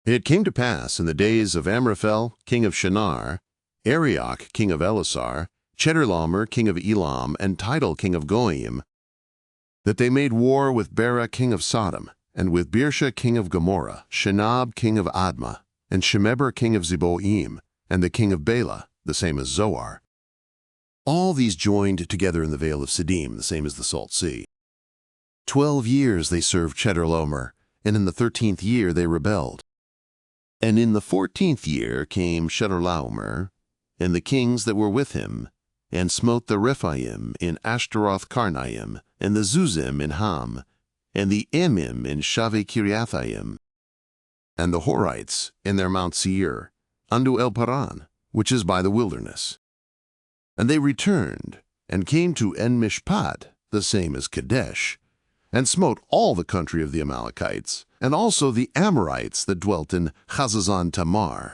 It came to pass in the days of Amraphel, king of Shinar, Arioch, king of Elasar, Chedorlaomer, king of Elam, and Tidal, king of Goyim, that they made war with Bera, king of Sodom, and with Birsha, king of Gomorrah, Shinab, king of Admah, and Shemeber, king of Zeboim, and the king of Bela, the same as Zoar. All these joined together in the vale of Siddim, the same as the Salt Sea. 12 years they served Chedorlaomer, and in the 13th year they rebelled. And in the 14th year came Chedorlaomer, and the kings that were with him, and smote the Rephaim in Ashtaroth Karnaim, and the Zuzim in Ham, and the Emim in Shaveh Kiriathaim, and the Horites in their Mount Seir, unto El Paran, which is by the wilderness. And they returned, and came to En-Mishpat, the same as Kadesh, and smote all the country of the Amalekites, and also the Amorites that dwelt in Chazazon Tamar.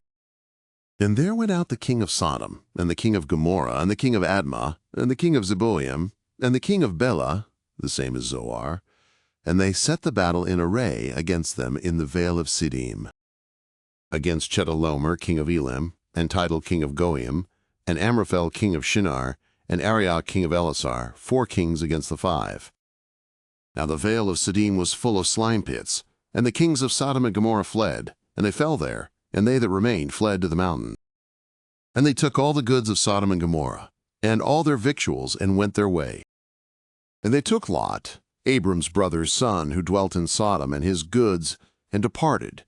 And there went out the king of Sodom, and the king of Gomorrah, and the king of Admah, and the king of Zeboim, and the king of Bela, the same as Zoar, and they set the battle in array against them in the vale of Siddim. Against Chedorlaomer, king of Elam, and Tidal, king of Goyim, and Amraphel, king of Shinar, and Arioch, king of Elasar, 4 kings against the 5. Now the vale of Siddim was full of slime pits, and the kings of Sodom and Gomorrah fled, and they fell there, and they that remained fled to the mountain. And they took all the goods of Sodom and Gomorrah, and all their victuals, and went their way. And they took Lot, Abram's brother's son, who dwelt in Sodom, and his goods, and departed.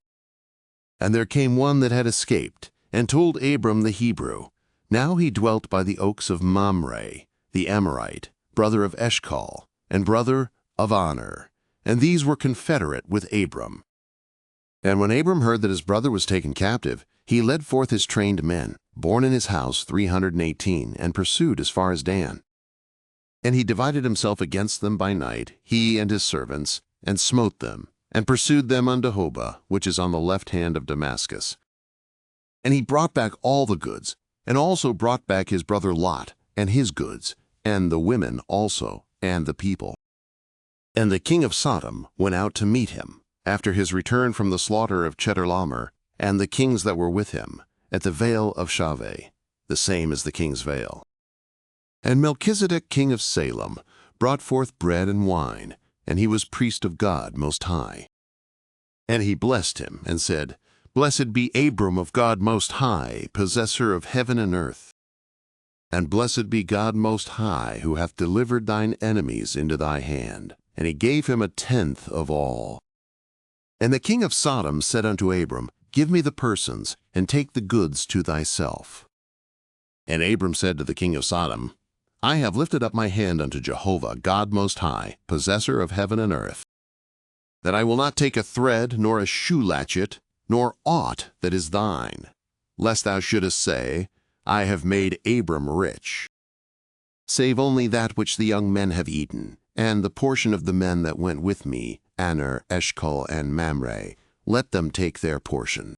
And there came one that had escaped, and told Abram the Hebrew. Now he dwelt by the oaks of Mamre, the Amorite, brother of Eshcol, and brother of Aner, and these were confederate with Abram. And when Abram heard that his brother was taken captive, he led forth his trained men, born in his house 318, and pursued as far as Dan. And he divided himself against them by night, he and his servants, and smote them, and pursued them unto Hobah, which is on the left hand of Damascus. And he brought back all the goods, and also brought back his brother Lot, and his goods, and the women also, and the people. And the king of Sodom went out to meet him, after his return from the slaughter of Chedorlaomer, and the kings that were with him, at the vale of Shaveh, the same as the king's vale. And Melchizedek king of Salem brought forth bread and wine, and he was priest of God Most High. And he blessed him, and said, Blessed be Abram of God Most High, possessor of heaven and earth. And blessed be God Most High, who hath delivered thine enemies into thy hand. And he gave him 1/10 of all. And the king of Sodom said unto Abram, Give me the persons, and take the goods to thyself. And Abram said to the king of Sodom, I have lifted up my hand unto Jehovah, God Most High, possessor of heaven and earth, that I will not take a thread, nor a shoe latchet, nor aught that is thine, lest thou shouldest say, I have made Abram rich, save only that which the young men have eaten, and the portion of the men that went with me, Aner, Eshcol, and Mamre, let them take their portion.